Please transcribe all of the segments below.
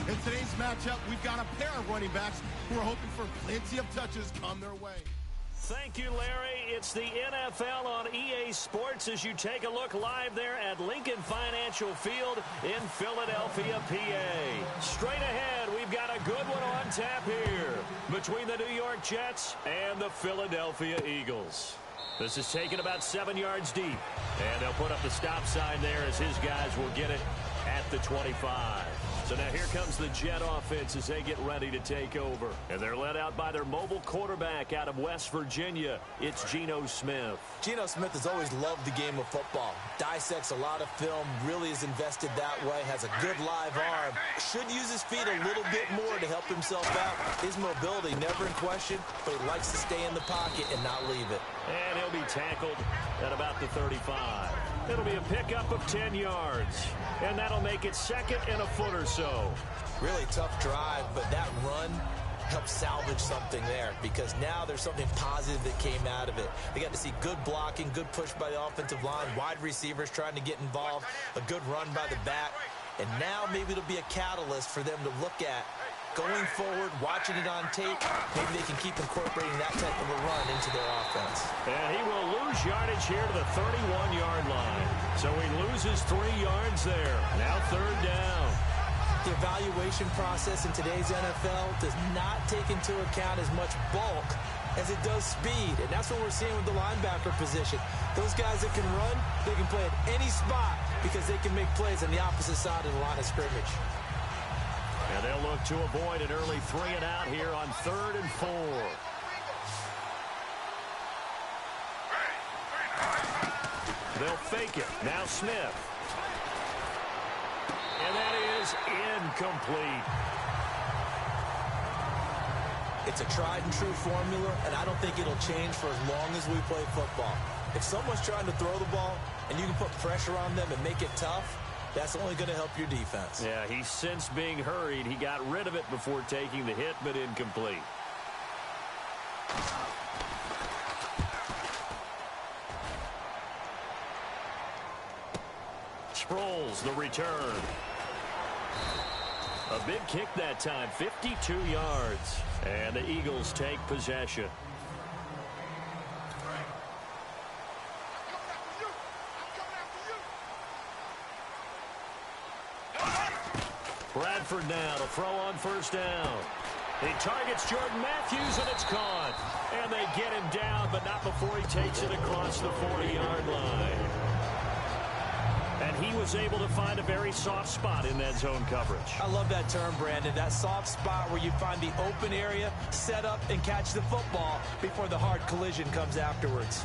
In today's matchup, we've got a pair of running backs who are hoping for plenty of touches come their way. Thank you, Larry. It's the NFL on EA Sports as you take a look live there at Lincoln Financial Field in Philadelphia, PA. Straight ahead, we've got a good one on tap here between the New York Jets and the Philadelphia Eagles. This is taken about 7 yards deep, and they'll put up the stop sign there as his guys will get it at the 25. So now here comes the Jet offense as they get ready to take over. And they're led out by their mobile quarterback out of West Virginia. It's Geno Smith. Geno Smith has always loved the game of football. Dissects a lot of film, really is invested that way, has a good live arm. Should use his feet a little bit more to help himself out. His mobility never in question, but he likes to stay in the pocket and not leave it. And he'll be tackled at about the 35. It'll be a pickup of 10 yards. And that'll make it second and a foot or so. Really tough drive, but that run helped salvage something there because now there's something positive that came out of it. They got to see good blocking, good push by the offensive line, wide receivers trying to get involved, a good run by the back. And now maybe it'll be a catalyst for them to look at going forward, watching it on tape. Maybe they can keep incorporating that type of a run into their offense. And he will lose yardage here to the 31-yard line. So he loses 3 yards there. Now third down. The evaluation process in today's NFL does not take into account as much bulk as it does speed. And that's what we're seeing with the linebacker position. Those guys that can run, they can play at any spot because they can make plays on the opposite side of the line of scrimmage. And they'll look to avoid an early 3 and out here on 3rd and 4. They'll fake it. Now Smith. And that is incomplete. It's a tried and true formula, and I don't think it'll change for as long as we play football. If someone's trying to throw the ball and you can put pressure on them and make it tough, that's only going to help your defense. Yeah, he's since being hurried. He got rid of it before taking the hit, but incomplete. Sproles, the return. A big kick that time, 52 yards. And the Eagles take possession. Bradford now to throw on first down. He targets Jordan Matthews, and it's caught. And they get him down, but not before he takes it across the 40-yard line. And he was able to find a very soft spot in that zone coverage. I love that term, Brandon. That soft spot where you find the open area, set up, and catch the football before the hard collision comes afterwards.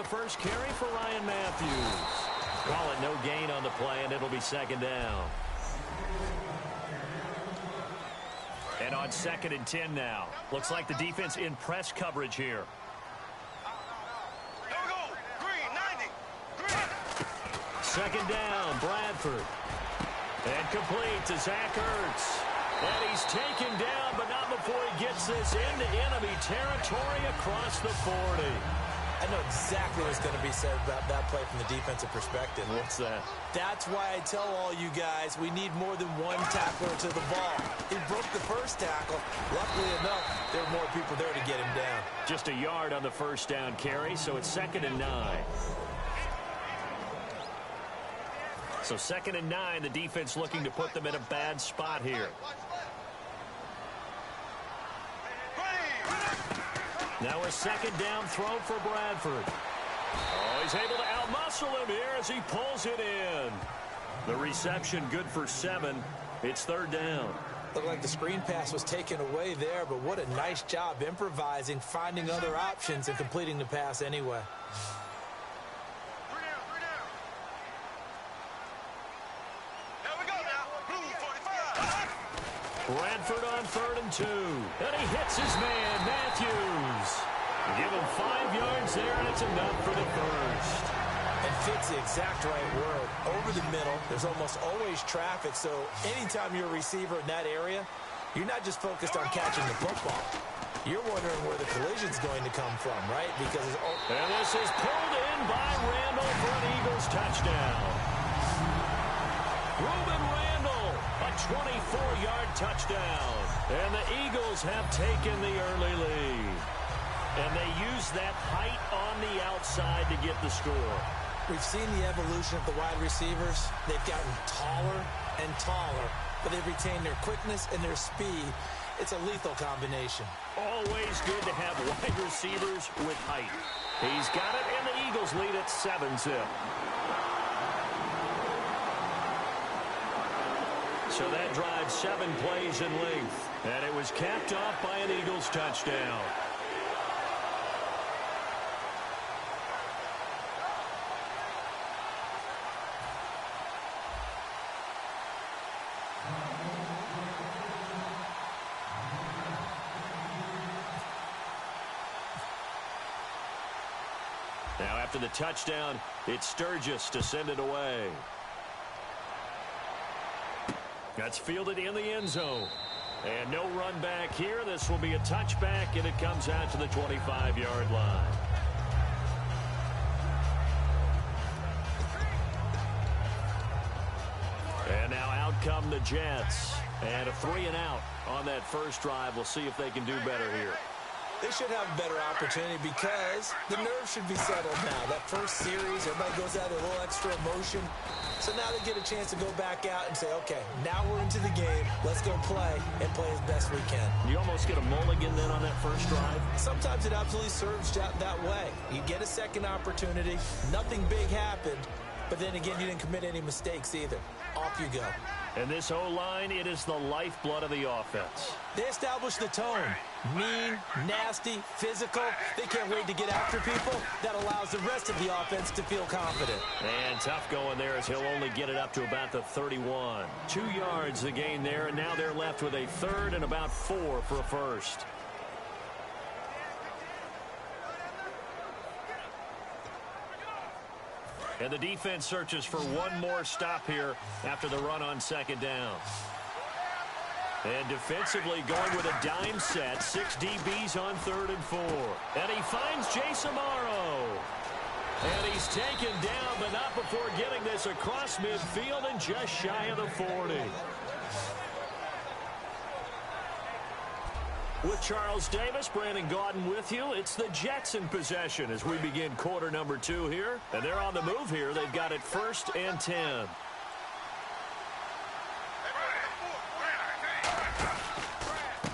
First carry for Ryan Matthews. Call it no gain on the play, and it'll be second down. And on 2nd and 10 now. Looks like the defense in press coverage here. Second down, Bradford. And complete to Zach Ertz. And he's taken down, but not before he gets this into enemy territory across the 40. I know exactly what's going to be said about that play from the defensive perspective. What's that? That's why I tell all you guys we need more than one tackler to the ball. He broke the first tackle. Luckily enough, there were more people there to get him down. Just a yard on the first down carry, so it's 2nd and 9. So 2nd and 9, the defense looking to put them in a bad spot here. Now a second down throw for Bradford. Oh, he's able to outmuscle him here as he pulls it in. The reception good for 7. It's 3rd down. Looked like the screen pass was taken away there, but what a nice job improvising, finding other options, and completing the pass anyway. Bradford on 3rd and and 2. And he hits his man, Matthews. Give him 5 yards there, and it's enough for the first. And fits the exact right word. Over the middle, there's almost always traffic, so anytime you're a receiver in that area, you're not just focused on catching the football. You're wondering where the collision's going to come from, right? Because and this is pulled in by Randall for an Eagles touchdown. Reuben Randall, a 24-yard touchdown. And the Eagles have taken the early lead. And they use that height on the outside to get the score. We've seen the evolution of the wide receivers. They've gotten taller and taller, but they've retained their quickness and their speed. It's a lethal combination. Always good to have wide receivers with height. He's got it, and the Eagles lead at 7-0. So that drive 7 plays in length, and it was capped off by an Eagles touchdown. Now after the touchdown, it's Sturgis to send it away. That's fielded in the end zone. And no run back here. This will be a touchback, and it comes out to the 25-yard line. And now out come the Jets. And a 3-and-out on that first drive. We'll see if they can do better here. They should have a better opportunity because the nerves should be settled now. That first series, everybody goes out with a little extra emotion. So now they get a chance to go back out and say, okay, now we're into the game. Let's go play and play as best we can. You almost get a mulligan then on that first drive? Sometimes it absolutely serves that way. You get a second opportunity. Nothing big happened. But then again, you didn't commit any mistakes either. Off you go. And this O-line, it is the lifeblood of the offense. They established the tone. Mean, nasty, physical. They can't wait to get after people. That allows the rest of the offense to feel confident. And tough going there as he'll only get it up to about the 31. 2 yards the gain there, and now they're left with a third and about 4 for a first. And the defense searches for one more stop here after the run on second down. And defensively going with a dime set. 6 DBs on 3rd and 4. And he finds Jason Morrow. And he's taken down, but not before getting this across midfield and just shy of the 40. With Charles Davis, Brandon Gaudin with you. It's the Jets in possession as we begin quarter number 2 here. And they're on the move here. They've got it 1st and 10.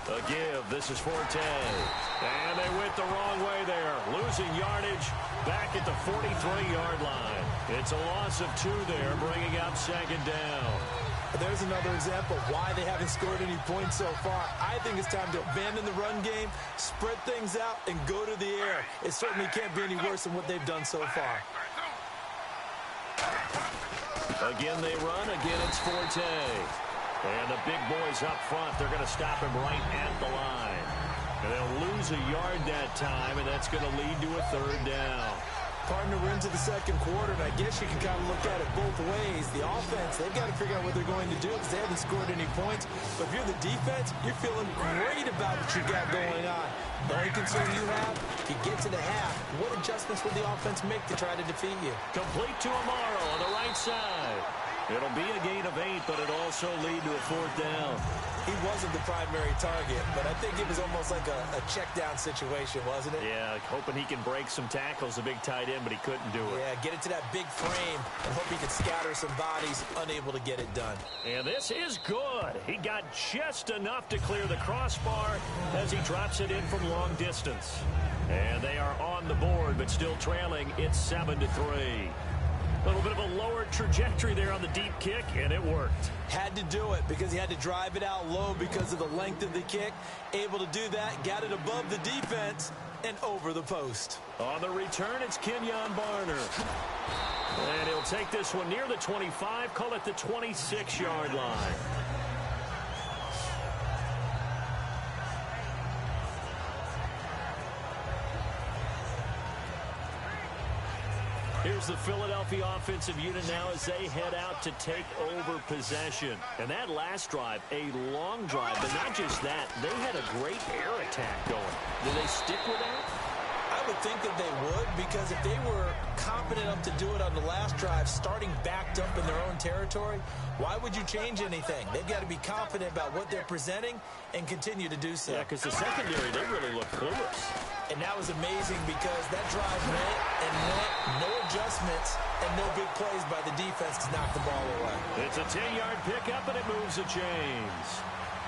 A give. This is Forte. And they went the wrong way there. Losing yardage back at the 43-yard line. It's a loss of 2 there, bringing up second down. There's another example of why they haven't scored any points so far. I think it's time to abandon the run game, spread things out, and go to the air. It certainly can't be any worse than what they've done so far. Again they run. Again it's Forte. And the big boys up front, they're going to stop him right at the line. And they'll lose a yard that time, and that's going to lead to a 3rd down. Partner, we're into the second quarter, and I guess you can kind of look at it both ways. The offense, they've got to figure out what they're going to do because they haven't scored any points. But if you're the defense, you're feeling great about what you got going on. The only concern you have, if you get to the half, what adjustments will the offense make to try to defeat you? Complete to Amaro on the right side. It'll be a gain of 8, but it'll also lead to a 4th down. He wasn't the primary target, but I think it was almost like a check-down situation, wasn't it? Yeah, hoping he can break some tackles, a big tight end, but he couldn't do it. Yeah, get it to that big frame and hope he could scatter some bodies, unable to get it done. And this is good. He got just enough to clear the crossbar as he drops it in from long distance. And they are on the board, but still trailing. It's 7-3. A little bit of a lower trajectory there on the deep kick, and it worked. Had to do it because he had to drive it out low because of the length of the kick. Able to do that, got it above the defense and over the post. On the return, it's Kenyon Barner. And he'll take this one near the 25, call it the 26-yard line. Here's the Philadelphia offensive unit now as they head out to take over possession. And that last drive, a long drive, but not just that. They had a great air attack going. Do they stick with that? I would think that they would, because if they were competent enough to do it on the last drive, starting backed up in their own territory, why would you change anything? They've got to be confident about what they're presenting and continue to do so. Yeah, because the secondary, they really look clueless. And that was amazing because that drive went and went, no adjustments, and no big plays by the defense to knock the ball away. It's a 10-yard pickup, and it moves the chains.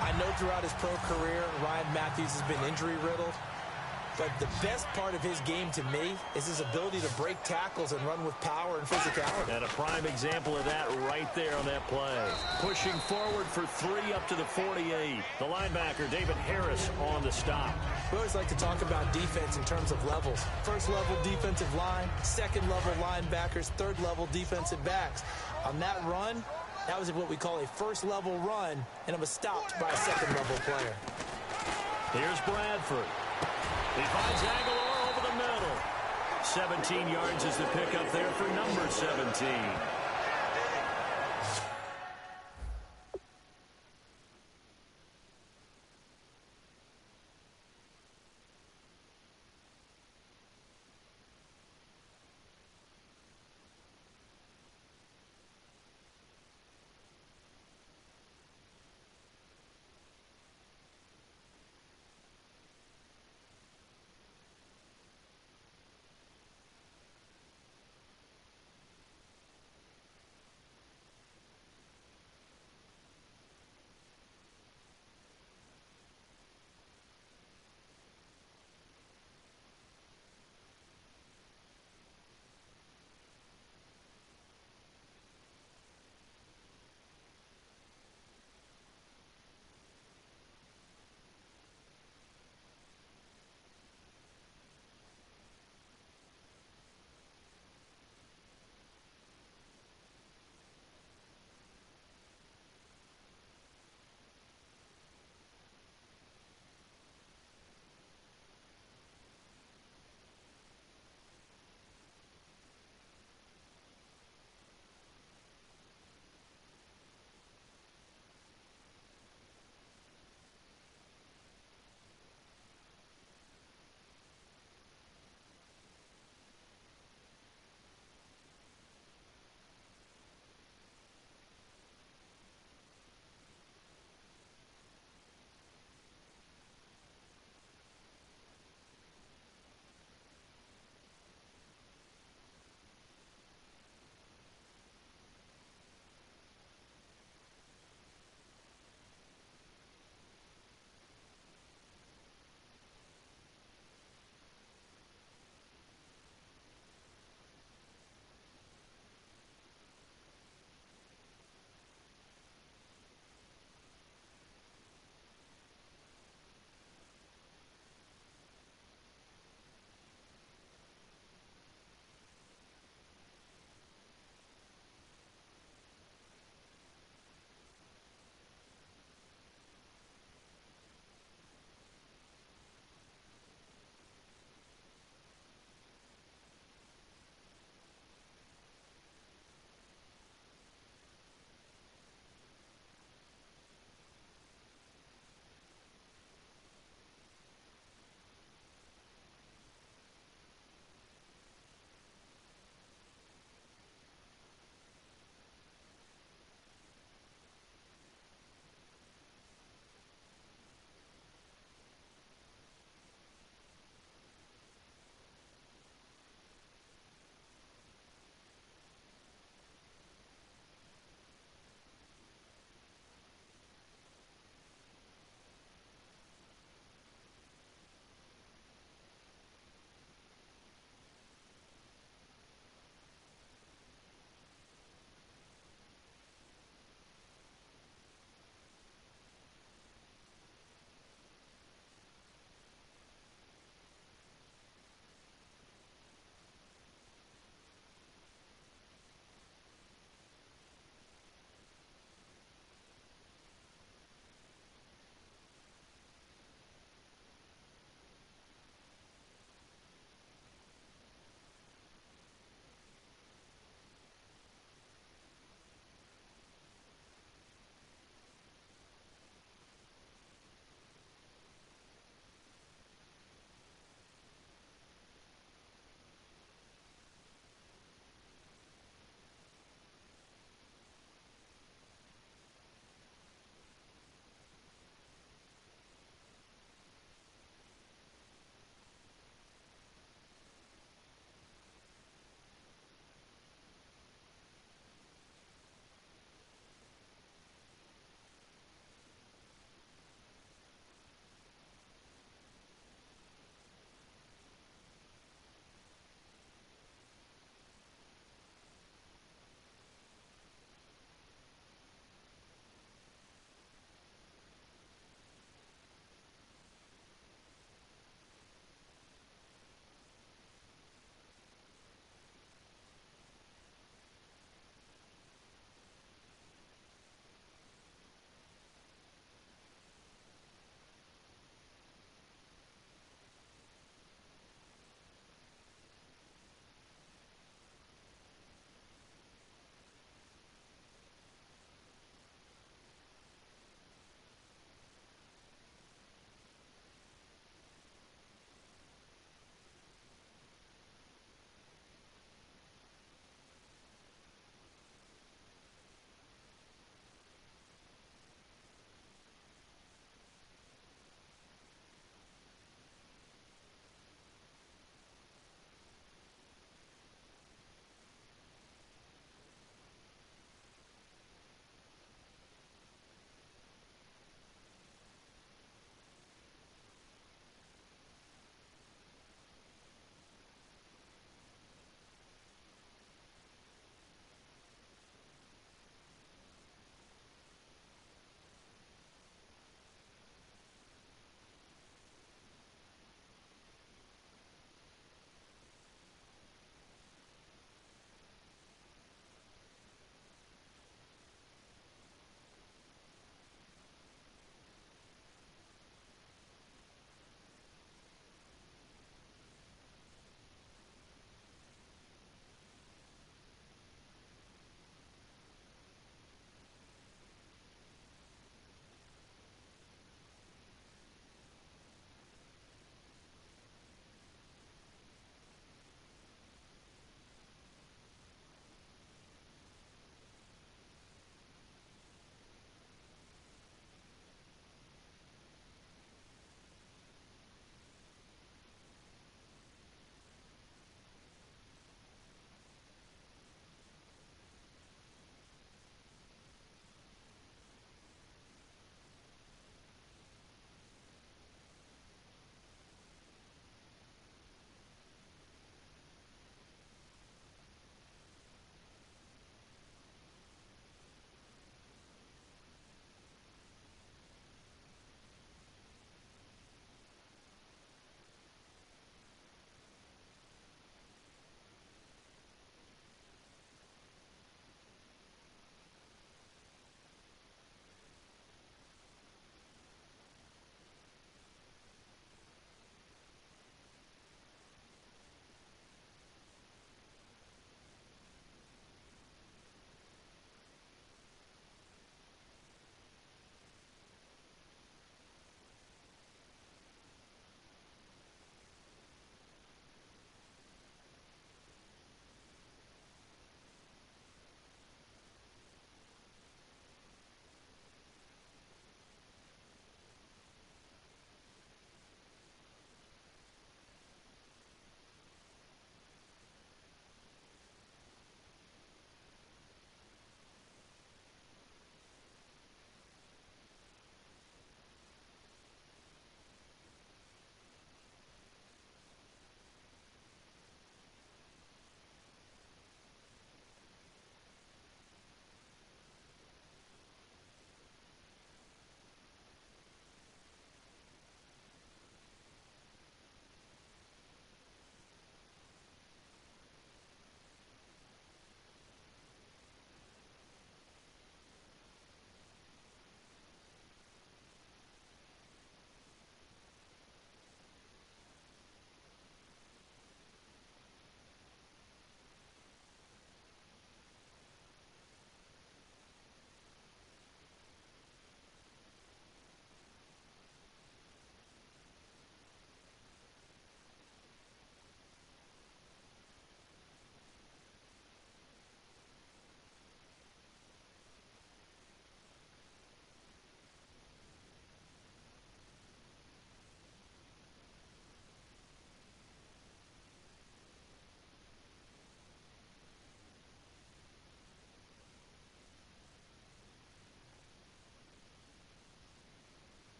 I know throughout his pro career, Ryan Matthews has been injury-riddled. But the best part of his game to me is his ability to break tackles and run with power and physicality. And a prime example of that right there on that play. Pushing forward for 3 up to the 48. The linebacker, David Harris, on the stop. We always like to talk about defense in terms of levels. First level defensive line, second level linebackers, third level defensive backs. On that run, that was what we call a first level run, and it was stopped by a second level player. Here's Bradford. He finds Aguilar over the middle. 17 yards is the pickup there for number 17.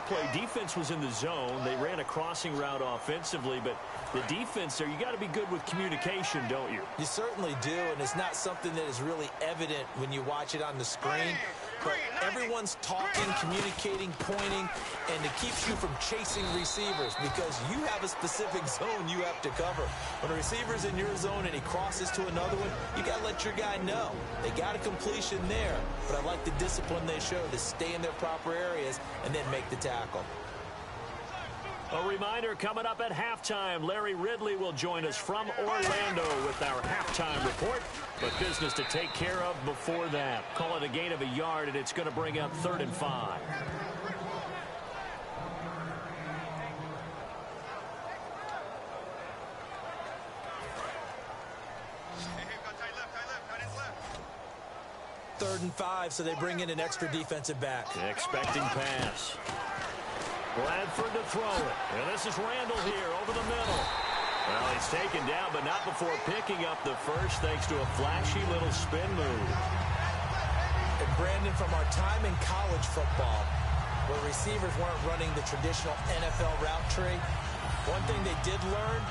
that play, defense was in the zone. They ran a crossing route offensively, but the defense there, you got to be good with communication, don't you? You certainly do, and it's not something that is really evident when you watch it on the screen. But everyone's talking, communicating, pointing, and it keeps you from chasing receivers because you have a specific zone you have to cover. When a receiver's in your zone and he crosses to another one, you got to let your guy know. They got a completion there, but I like the discipline they show to stay in their proper areas and then make the tackle. A reminder, coming up at halftime, Larry Ridley will join us from Orlando with our halftime report. But business to take care of before that. Call it a gain of a yard, and it's going to bring up 3rd and 5. Third and 5, so they bring in an extra defensive back. Expecting pass. Bradford to throw it. And this is Randall here over the middle. Well, he's taken down, but not before picking up the first thanks to a flashy little spin move. And Brandon, from our time in college football, where receivers weren't running the traditional NFL route tree, one thing they did learn,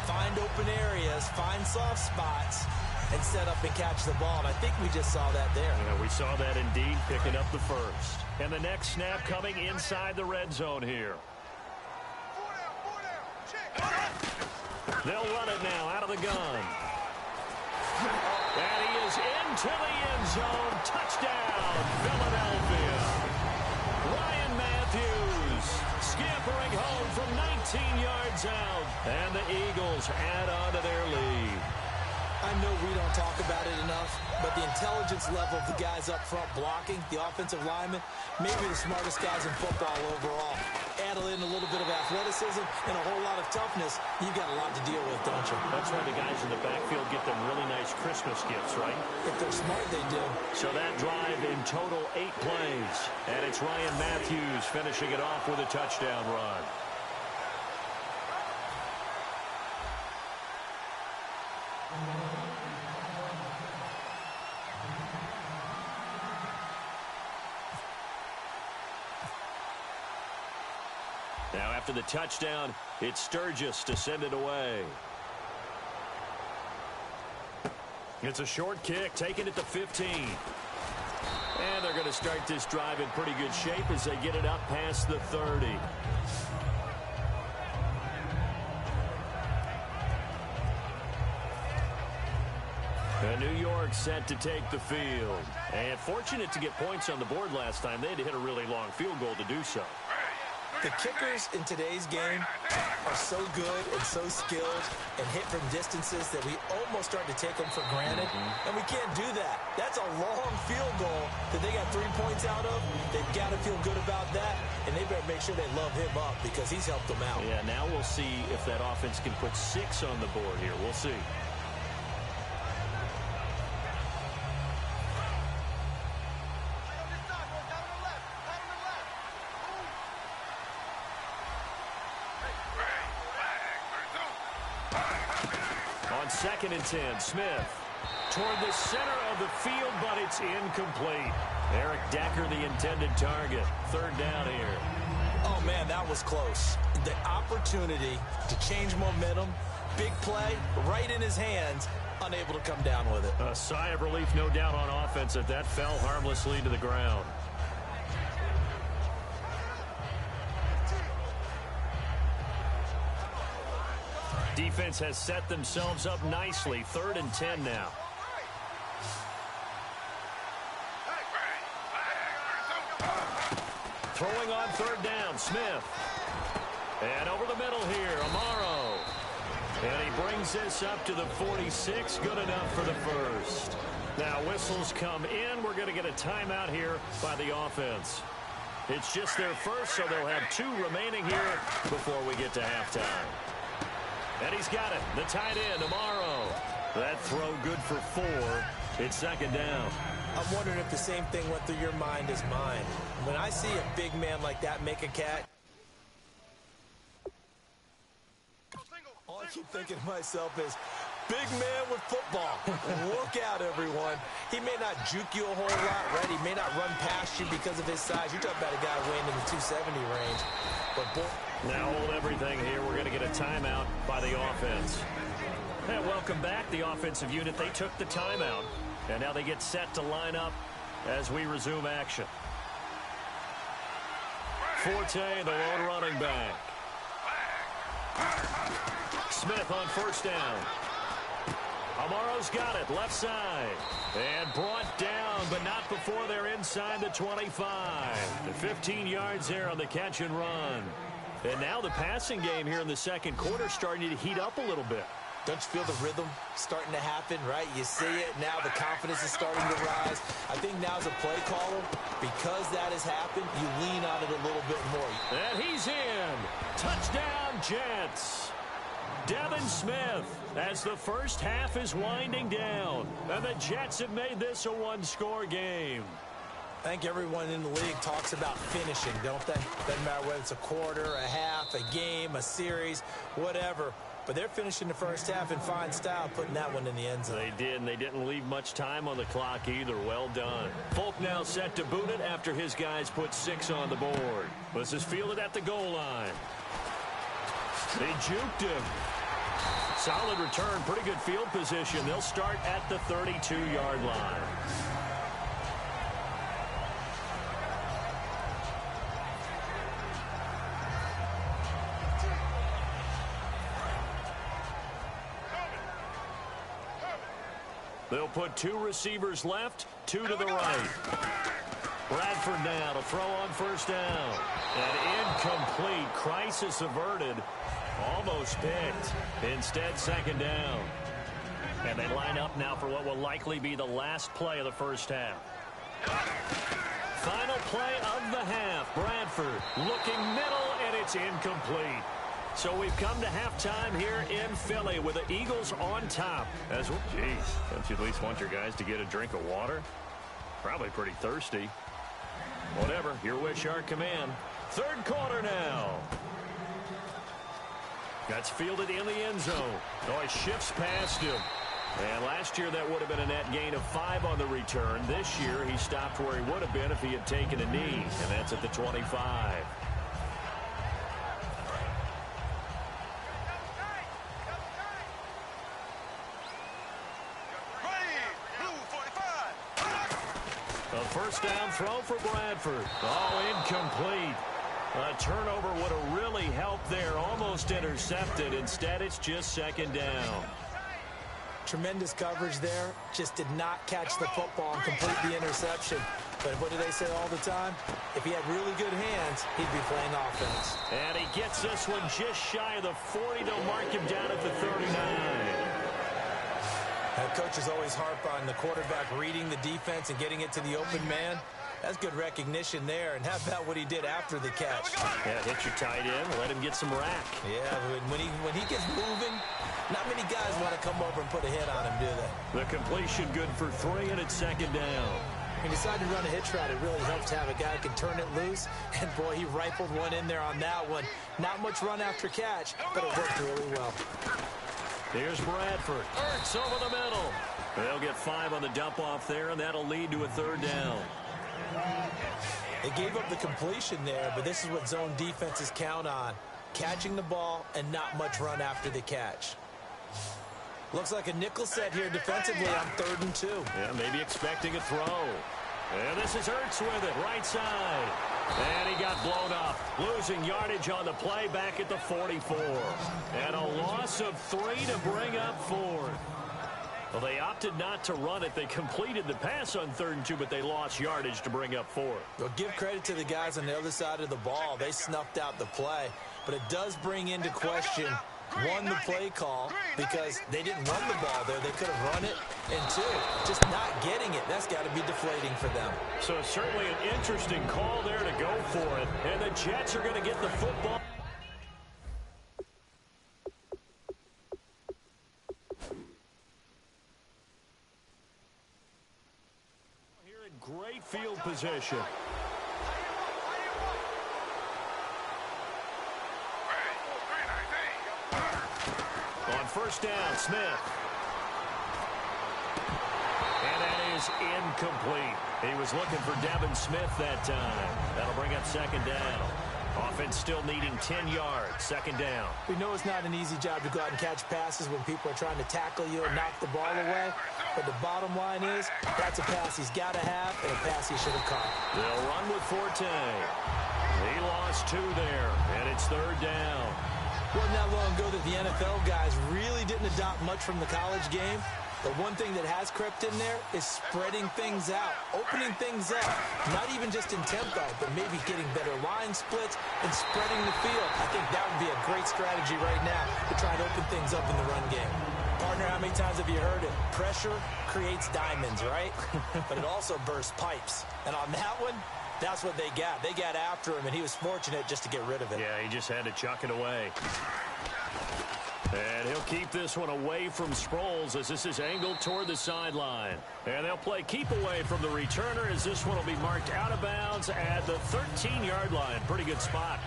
find open areas, find soft spots, and set up and catch the ball. And I think we just saw that there. Yeah, we saw that indeed, picking up the first. And the next snap coming inside the red zone here. They'll run it now out of the gun. And he is into the end zone. Touchdown, Philadelphia. Ryan Matthews scampering home from 19 yards out. And the Eagles add on to their lead. I know we don't talk about it enough, but the intelligence level of the guys up front blocking, the offensive linemen, maybe the smartest guys in football overall. Add in a little bit of athleticism and a whole lot of toughness, you got a lot to deal with, don't you? That's why the guys in the backfield get them really nice Christmas gifts, right? If they're smart, they do. So that drive in total 8 plays. And it's Ryan Matthews finishing it off with a touchdown run. Now after the touchdown, it's Sturgis to send it away. It's a short kick, taking it to 15. And they're going to start this drive in pretty good shape as they get it up past the 30. New York set to take the field. And fortunate to get points on the board last time. They had to hit a really long field goal to do so. The kickers in today's game are so good and so skilled and hit from distances that we almost start to take them for granted. And we can't do that. That's a long field goal that they got 3 points out of. They've got to feel good about that, and they better make sure they love him up because he's helped them out. Yeah, now we'll see if that offense can put 6 on the board here. We'll see. On 2nd and 10, Smith toward the center of the field, but it's incomplete. Eric Decker, the intended target. 3rd down here. Oh, man, that was close. The opportunity to change momentum, big play, right in his hands, unable to come down with it. A sigh of relief, no doubt, on offense if that fell harmlessly to the ground. Defense has set themselves up nicely. 3rd and 10 now. Throwing on 3rd down, Smith. And over the middle here, Amaro. And he brings this up to the 46. Good enough for the first. Now whistles come in. We're going to get a timeout here by the offense. It's just their first, so they'll have 2 remaining here before we get to halftime. And he's got it. The tight end, Amaro. That throw good for 4. It's 2nd down. I'm wondering if the same thing went through your mind as mine. When I see a big man like that make a catch, all I keep thinking to myself is, big man with football. Look out, everyone. He may not juke you a whole lot, right? He may not run past you because of his size. You're talking about a guy weighing in the 270 range. But boy, now hold everything here. We're going to get a timeout by the offense. And welcome back, the offensive unit. They took the timeout, and now they get set to line up as we resume action. Forte, the lone running back. Smith on first down. Amaro's got it, left side. And brought down, but not before they're inside the 25. The 15 yards there on the catch and run. And now the passing game here in the second quarter starting to heat up a little bit. Don't you feel the rhythm starting to happen, right? You see it. Now the confidence is starting to rise. I think now as a play caller, because that has happened, you lean on it a little bit more. And he's in. Touchdown, Jets. Devin Smith as the first half is winding down. And the Jets have made this a one-score game. I think everyone in the league talks about finishing, don't they? Doesn't matter whether it's a quarter, a half, a game, a series, whatever. But they're finishing the first half in fine style, putting that one in the end zone. They did, and they didn't leave much time on the clock either. Well done. Folk now set to boot it after his guys put 6 on the board. This is fielded at the goal line. They juked him. Solid return, pretty good field position. They'll start at the 32-yard line. They'll put 2 receivers left, 2 to the right. Bradford now to throw on first down. And incomplete. Crisis averted. Almost picked. Instead, second down. And they line up now for what will likely be the last play of the first half. Final play of the half. Bradford looking middle, and it's incomplete. So we've come to halftime here in Philly with the Eagles on top. Geez, don't you at least want your guys to get a drink of water? Probably pretty thirsty. Whatever, your wish, our command. Third quarter now. That's fielded in the end zone. Oh, he shifts past him. And last year that would have been a net gain of 5 on the return. This year he stopped where he would have been if he had taken a knee. And that's at the 25. First down throw for Bradford. Oh, incomplete. A turnover would have really helped there. Almost intercepted. Instead, it's just second down. Tremendous coverage there. Just did not catch the football and complete the interception. But what do they say all the time? If he had really good hands, he'd be playing offense. And he gets this one just shy of the 40. They'll mark him down at the 39. Coaches always harp on the quarterback reading the defense and getting it to the open man. That's good recognition there. And how about what he did after the catch? Yeah, hit your tight end, let him get some rack. Yeah, when he gets moving, not many guys want to come over and put a hit on him, do they? The completion good for 3, and it's second down. When you decide to run a hitch route, it really helps to have a guy who can turn it loose. And, boy, he rifled one in there on that one. Not much run after catch, but it worked really well. Here's Bradford. Ertz over the middle. They'll get 5 on the dump-off there, and that'll lead to a third down. They gave up the completion there, but this is what zone defenses count on. Catching the ball and not much run after the catch. Looks like a nickel set here defensively on 3rd and 2. Yeah, maybe expecting a throw. And this is Ertz with it, right side. And he got blown up, losing yardage on the play back at the 44. And a loss of 3 to bring up 4. Well, they opted not to run it. They completed the pass on 3rd and 2, but they lost yardage to bring up 4. Well, give credit to the guys on the other side of the ball. They snuffed out the play. But it does bring into question, 1, the play call, because they didn't run the ball there. They could have run it. And 2, just not getting it. That's got to be deflating for them. So certainly an interesting call there to go for it. And the Jets are going to get the football. Here in great field position. On first down, Smith. is incomplete. He was looking for Devin Smith that time. That'll bring up second down. Offense still needing 10 yards. Second down. We know it's not an easy job to go out and catch passes when people are trying to tackle you and knock the ball away. But the bottom line is, that's a pass he's got to have and a pass he should have caught. They'll run with Forte. He lost 2 there, and it's third down. Wasn't that long ago that the NFL guys really didn't adopt much from the college game. The one thing that has crept in there is spreading things out, opening things up, not even just in tempo, but maybe getting better line splits and spreading the field. I think that would be a great strategy right now to try and open things up in the run game. Partner, how many times have you heard it? Pressure creates diamonds, right? But it also bursts pipes. And on that one, that's what they got. They got after him, and he was fortunate just to get rid of it. Yeah, he just had to chuck it away. And he'll keep this one away from Sproles as this is angled toward the sideline. And they'll play keep away from the returner as this one will be marked out of bounds at the 13-yard line. Pretty good spot.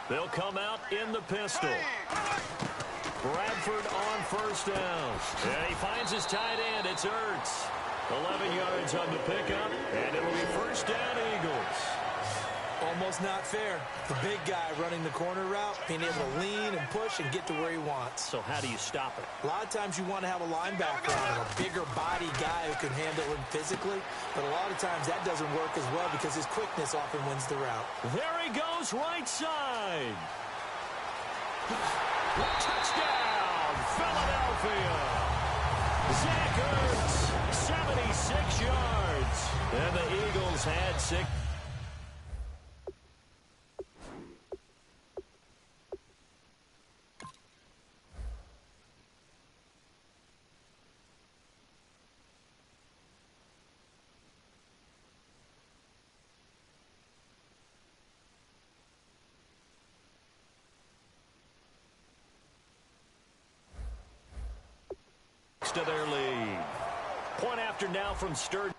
They'll come out in the pistol. Bradford on first down. And he finds his tight end. It's Ertz. 11 yards on the pickup, and it will be first down Eagles. Almost not fair. The big guy running the corner route, being able to lean and push and get to where he wants. So how do you stop it? A lot of times you want to have a linebacker on him, a bigger body guy who can handle him physically. But a lot of times that doesn't work as well because his quickness often wins the route. There he goes, right side. Touchdown, Philadelphia. Zach Ertz, 76 yards. And the Eagles had 6. To their lead. Point after now from Sturgeon.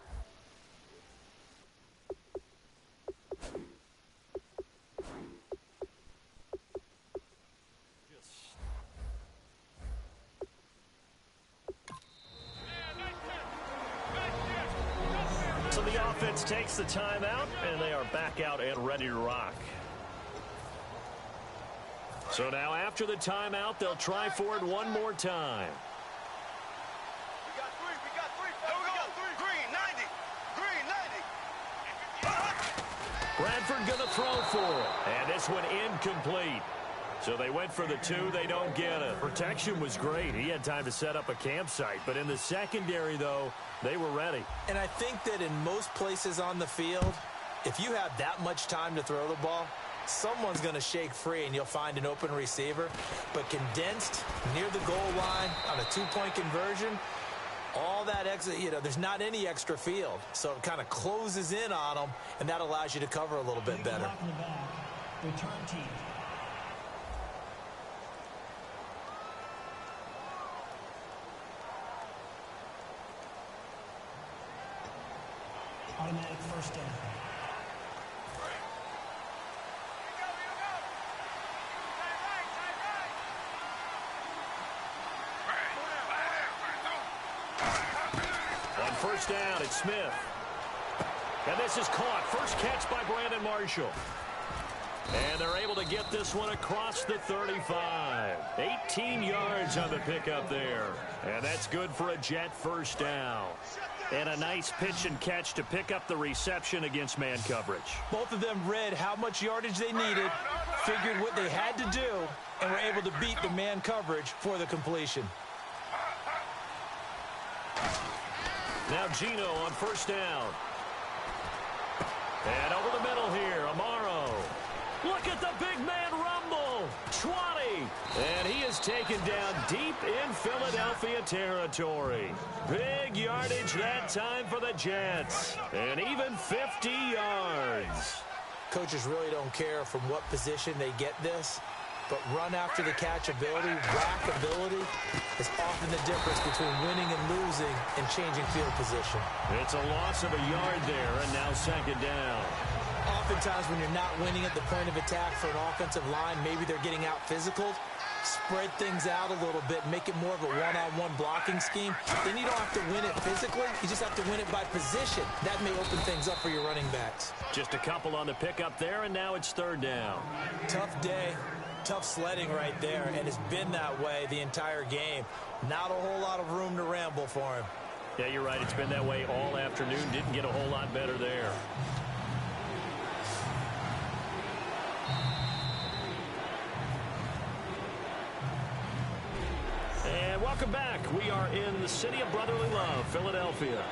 So the offense takes the timeout, and they are back out and ready to rock. So now after the timeout, they'll try for it one more time. Bradford going to throw for it. And this one incomplete. So they went for the 2. They don't get it. Protection was great. He had time to set up a campsite. But in the secondary, though, they were ready. And I think that in most places on the field, if you have that much time to throw the ball, someone's going to shake free and you'll find an open receiver. But condensed near the goal line on a 2-point conversion, all that extra, there's not any extra field. So it kind of closes in on them, and that allows you to cover a little bit better. Return team. Automatic first down. First down, it's Smith. And this is caught. First catch by Brandon Marshall. And they're able to get this one across the 35. 18 yards on the pickup there. And that's good for a Jet first down. And a nice pitch and catch to pick up the reception against man coverage. Both of them read how much yardage they needed, figured what they had to do, and were able to beat the man coverage for the completion. Now Gino on first down. And over the middle here, Amaro. Look at the big man rumble. 20. And he is taken down deep in Philadelphia territory. Big yardage that time for the Jets. And even 50 yards. Coaches really don't care from what position they get this. But run after the catch ability, rack ability, is often the difference between winning and losing and changing field position. It's a loss of a yard there, and now second down. Oftentimes when you're not winning at the point of attack for an offensive line, maybe they're getting out physical. spread things out a little bit, make it more of a one-on-one blocking scheme, then you don't have to win it physically. You just have to win it by position. That may open things up for your running backs. Just a couple on the pickup there, and now it's third down. Tough day, tough sledding right there, and it's been that way the entire game. Not a whole lot of room to ramble for him. Yeah, you're right. It's been that way all afternoon. Didn't get a whole lot better there. And welcome back. We are in the city of brotherly love, Philadelphia.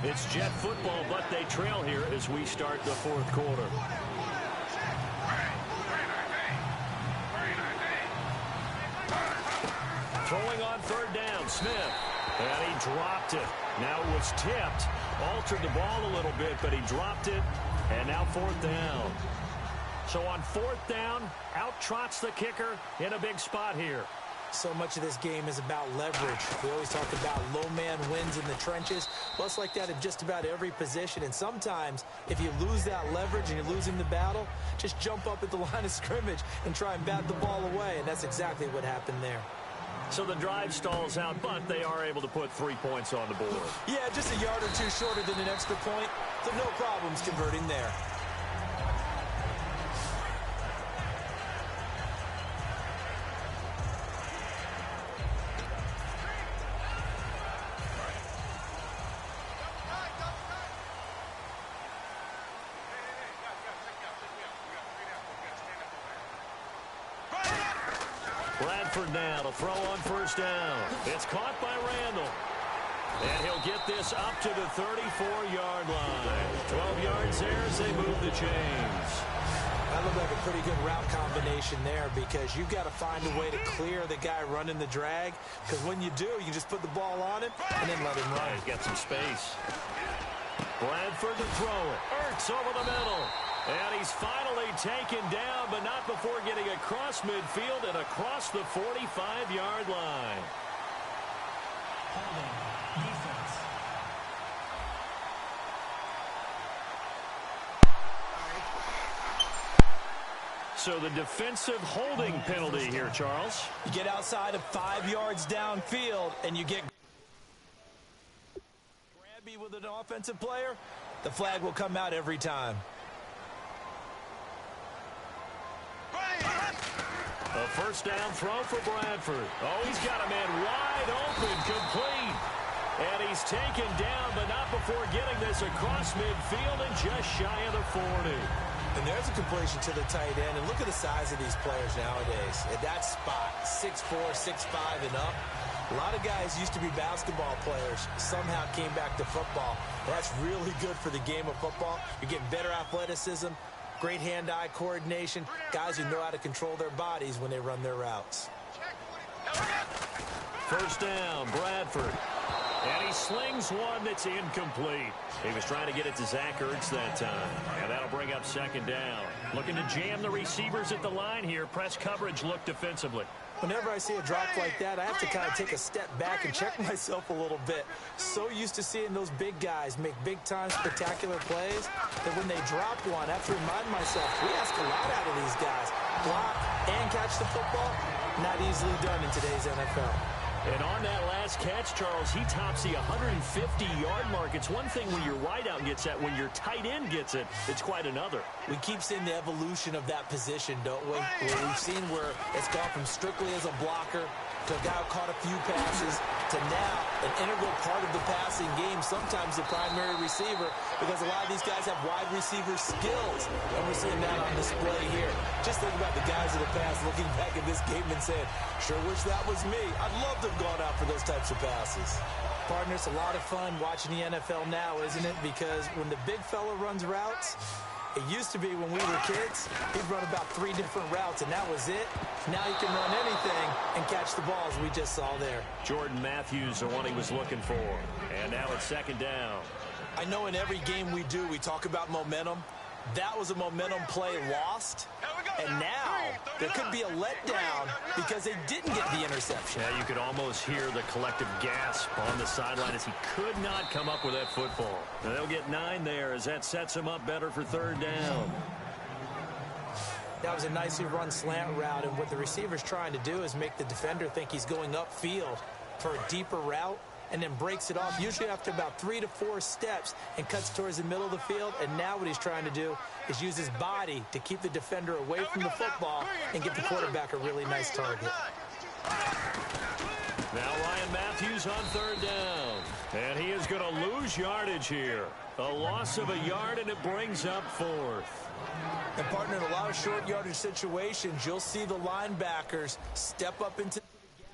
It's Jet football, but they trail here as we start the fourth quarter. Throwing on third down, Smith. And he dropped it. Now it was tipped. Altered the ball a little bit, but he dropped it. And now fourth down. So on fourth down, out trots the kicker in a big spot here. So much of this game is about leverage. We always talk about low man wins in the trenches. Well, it's like that in just about every position. And sometimes, if you lose that leverage and you're losing the battle, just jump up at the line of scrimmage and try and bat the ball away. And that's exactly what happened there. So the drive stalls out, but they are able to put 3 points on the board. Yeah, just a yard or two shorter than an extra point. So no problems converting there. Bradford now to throw on first down. It's caught by Randall. And he'll get this up to the 34-yard line. 12 yards there as they move the chains. That looked like a pretty good route combination there because you've got to find a way to clear the guy running the drag. Because when you do, you just put the ball on him and then let him run. He's got some space. Bradford to throw it. Ertz over the middle. And he's finally taken down, but not before getting across midfield and across the 45-yard line. Holding. Defense. So the defensive holding penalty here, Charles. You get outside of 5 yards downfield and you get grabby with an offensive player, the flag will come out every time. A first down throw for Bradford. Oh, he's got a man wide open, complete. And he's taken down, but not before getting this across midfield and just shy of the 40. And there's a completion to the tight end. And look at the size of these players nowadays. At that spot, 6'4", 6'5", and up. A lot of guys used to be basketball players, somehow came back to football. That's really good for the game of football. You're getting better athleticism, great hand-eye coordination, guys who know how to control their bodies when they run their routes. First down, Bradford. And he slings one that's incomplete. He was trying to get it to Zach Ertz that time. And that'll bring up second down. Looking to jam the receivers at the line here. Press coverage look defensively. Whenever I see a drop like that, I have to kind of take a step back and check myself a little bit. So used to seeing those big guys make big-time spectacular plays that when they drop one, I have to remind myself, we ask a lot out of these guys. Block and catch the football, not easily done in today's NFL. And on that last catch, Charles, he tops the 150-yard mark. It's one thing when your wideout gets that. When your tight end gets it, it's quite another. We keep seeing the evolution of that position, don't we? Where we've seen where it's gone from strictly as a blocker to a guy who caught a few passes to now an integral part of the passing game, sometimes the primary receiver, because a lot of these guys have wide receiver skills, and we're seeing that on display here. Just think about the guys of the past looking back at this game and saying, sure wish that was me. I'd love to have gone out for those types of passes. Partner, it's a lot of fun watching the NFL now, isn't it? Because when the big fella runs routes, it used to be when we were kids, he'd run about 3 different routes, and that was it. Now he can run anything and catch the balls we just saw there. Jordan Matthews, the one he was looking for. And now it's second down. I know in every game we do, we talk about momentum. That was a momentum play lost. And now there could be a letdown because they didn't get the interception. Yeah, you could almost hear the collective gasp on the sideline as he could not come up with that football. Now they'll get 9 there as that sets him up better for third down. That was a nicely run slant route, and what the receiver's trying to do is make the defender think he's going upfield for a deeper route, and then breaks it off, usually after about 3 to 4 steps, and cuts towards the middle of the field. And now what he's trying to do is use his body to keep the defender away from the football and give the quarterback a really nice target. Now Ryan Matthews on 3rd down. And he is going to lose yardage here. A loss of a yard, and it brings up 4th. And, partner, in a lot of short yardage situations, you'll see the linebackers step up into the gap,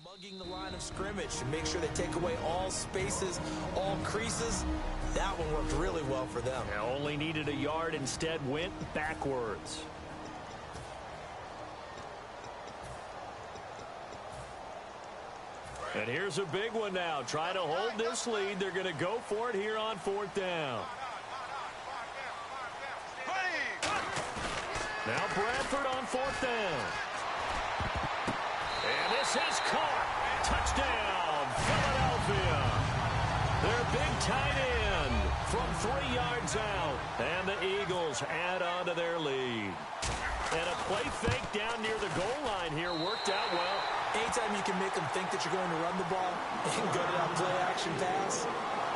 mugging the line of scrimmage to make sure they take away all spaces, all creases. That one worked really well for them. Now only needed a yard, instead went backwards. And here's a big one now. Trying to hold this lead. They're going to go for it here on 4th down. Now Bradford on 4th down. And this is caught. Touchdown, Philadelphia. Their big tight end from 3 yards out. And the Eagles add on to their lead. And a play fake down near the goal line here worked out well. Anytime you can make them think that you're going to run the ball and go to that play-action pass,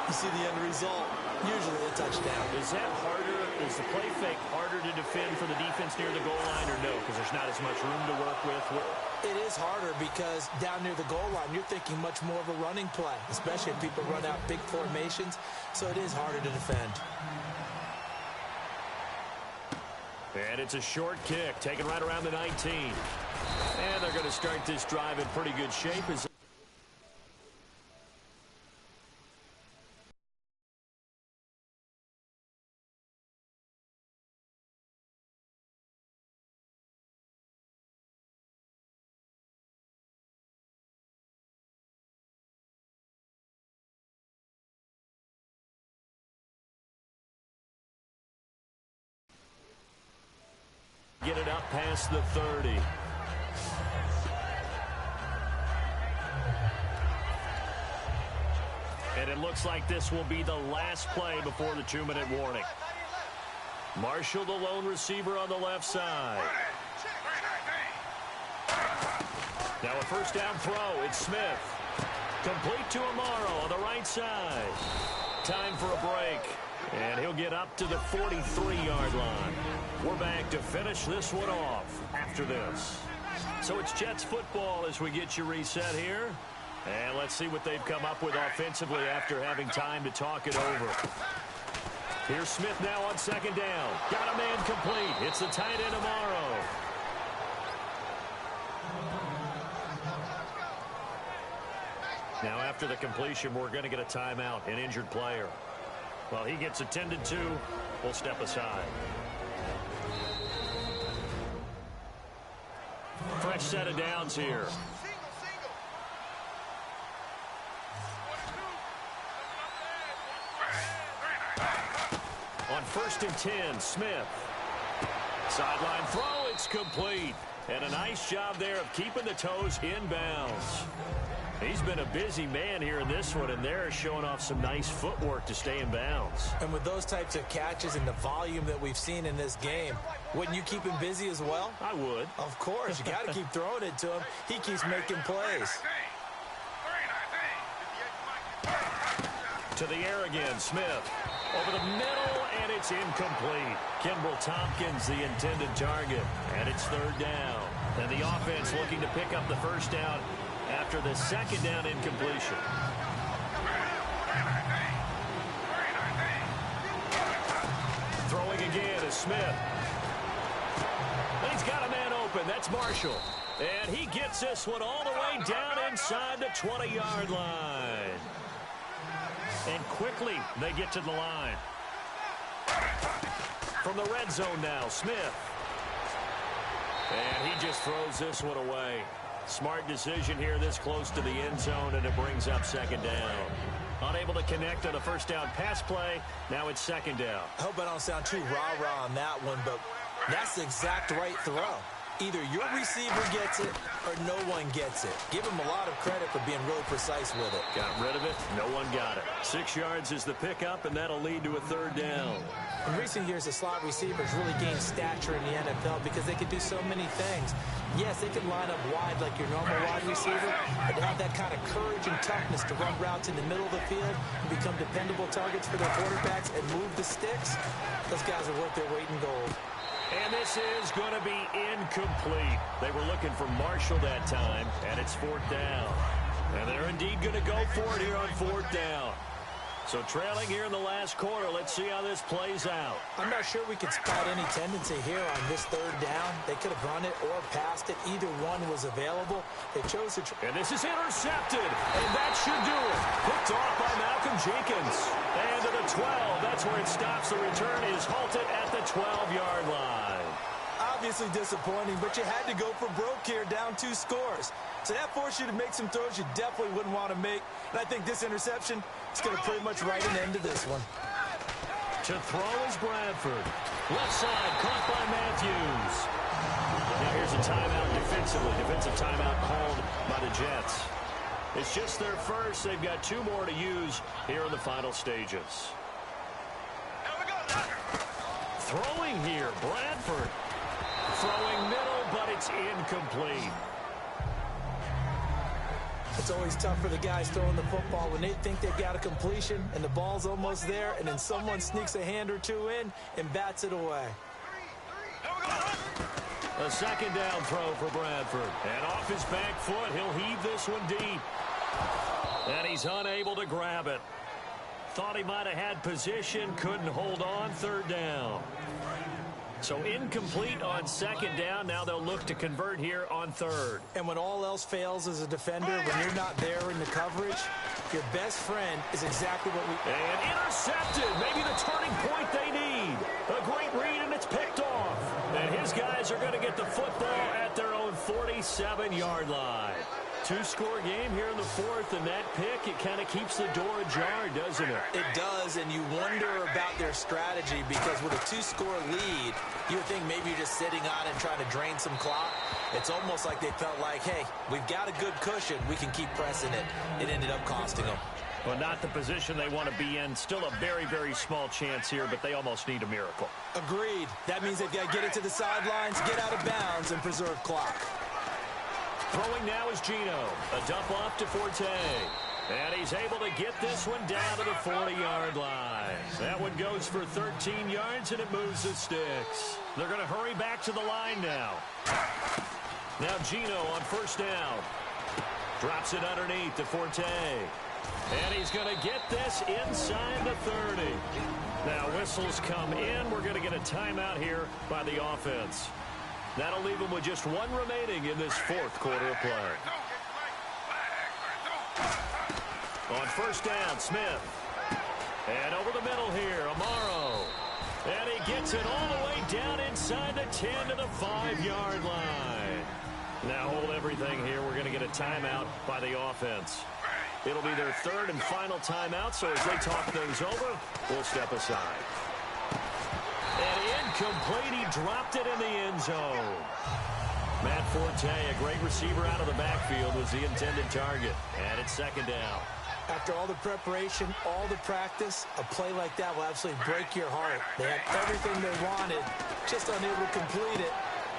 you see the end result, usually a touchdown. Is that harder? Is the play fake harder to defend for the defense near the goal line, or no? Because there's not as much room to work with? It is harder because down near the goal line, you're thinking much more of a running play, especially if people run out big formations, so it is harder to defend. And it's a short kick, taken right around the 19. And they're going to start this drive in pretty good shape. Get it up past the 30. And it looks like this will be the last play before the 2-minute warning. Marshall, the lone receiver on the left side. Now a 1st down throw. It's Smith. Complete to Amaro on the right side. Time for a break. And he'll get up to the 43-yard line. We're back to finish this one off after this. So it's Jets football as we get you reset here. And let's see what they've come up with offensively after having time to talk it over. Here's Smith now on 2nd down. Got a man complete. It's the tight end Amaro. Now after the completion, we're going to get a timeout, an injured player. Well, he gets attended to. We'll step aside. Fresh set of downs here. On 1st and 10, Smith. Sideline throw, it's complete. And a nice job there of keeping the toes inbounds. He's been a busy man here in this one, and they're showing off some nice footwork to stay in bounds. And with those types of catches and the volume that we've seen in this game, wouldn't you keep him busy as well? I would. Of course. You got to keep throwing it to him. He keeps making plays. To the air again, Smith. Over the middle, and it's incomplete. Kimbrel Tompkins, the intended target, and it's 3rd down. And the offense looking to pick up the 1st down after the 2nd down incompletion. Throwing again is Smith. And he's got a man open. That's Marshall. And he gets this one all the way down inside the 20-yard line. And quickly they get to the line. From the red zone now, Smith. And he just throws this one away. Smart decision here this close to the end zone, and it brings up 2nd down. Unable to connect on a 1st down pass play. Now it's 2nd down. I hope I don't sound too rah-rah on that one, but that's the exact right throw. Either your receiver gets it or no one gets it. Give him a lot of credit for being really precise with it. Got rid of it. No one got it. 6 yards is the pickup, and that'll lead to a 3rd down. In recent years, the slot receivers really gained stature in the NFL because they can do so many things. Yes, they can line up wide like your normal wide receiver, but to have that kind of courage and toughness to run routes in the middle of the field and become dependable targets for their quarterbacks and move the sticks, those guys are worth their weight in gold. And this is going to be incomplete. They were looking for Marshall that time, and it's 4th down. And they're indeed going to go for it here on 4th down. So trailing here in the last quarter, let's see how this plays out. I'm not sure we could spot any tendency here on this 3rd down. They could have run it or passed it. Either one was available. They chose to... And this is intercepted, and that should do it. Picked off by Malcolm Jenkins. And to the 12, that's where it stops. The return is halted at the 12-yard line. Obviously disappointing, but you had to go for broke here, down 2 scores. So that forced you to make some throws you definitely wouldn't want to make. And I think this interception is going to pretty much write an end to this one. To throw is Bradford. Left side, caught by Matthews. Now here's a timeout defensively. Defensive timeout called by the Jets. It's just their first. They've got 2 more to use here in the final stages. Throwing here, Bradford. Throwing middle, but it's incomplete. It's always tough for the guys throwing the football when they think they've got a completion and the ball's almost there, and then someone sneaks a hand or 2 in and bats it away. A 2nd down throw for Bradford. And off his back foot, he'll heave this one deep. And he's unable to grab it. Thought he might have had position, couldn't hold on. 3rd down. So incomplete on 2nd down. Now they'll look to convert here on 3rd. And when all else fails as a defender, when you're not there in the coverage, your best friend is exactly what we... And intercepted. Maybe the turning point they need. A great read, and it's picked off. And his guys are going to get the football at their own 47-yard line. 2-score game here in the 4th, and that pick, it kind of keeps the door ajar, doesn't it? It does, and you wonder about their strategy because with a 2-score lead, you would think maybe you're just sitting on it and trying to drain some clock. It's almost like they felt like, hey, we've got a good cushion. We can keep pressing it. It ended up costing them. Well, not the position they want to be in. Still a very, very small chance here, but they almost need a miracle. Agreed. That means they've got to get it to the sidelines, get out of bounds, and preserve clock. Throwing now is Gino. A dump off to Forte. And he's able to get this one down to the 40-yard line. That one goes for 13 yards, and it moves the sticks. They're going to hurry back to the line now. Now Gino on 1st down. Drops it underneath to Forte. And he's going to get this inside the 30. Now whistles come in. We're going to get a timeout here by the offense. That'll leave them with just 1 remaining in this 4th quarter of play. On 1st down, Smith. And over the middle here, Amaro. And he gets it all the way down inside the 10 to the 5-yard line. Now hold everything here. We're going to get a timeout by the offense. It'll be their 3rd and final timeout, so as they talk things over, we'll step aside. And incomplete. He dropped it in the end zone. Matt Forte, a great receiver out of the backfield, was the intended target. And it's 2nd down. After all the preparation, all the practice, a play like that will absolutely break your heart. They had everything they wanted, just unable to complete it.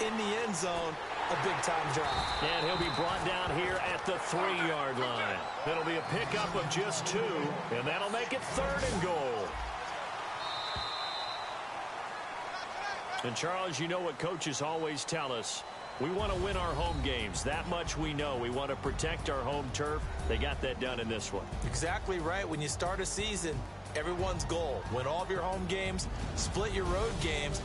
In the end zone, a big-time drop. And he'll be brought down here at the 3-yard line. It'll be a pickup of just 2, and that'll make it 3rd and goal. And, Charles, you know what coaches always tell us. We want to win our home games. That much we know. We want to protect our home turf. They got that done in this one. Exactly right. When you start a season, everyone's goal, win all of your home games, split your road games,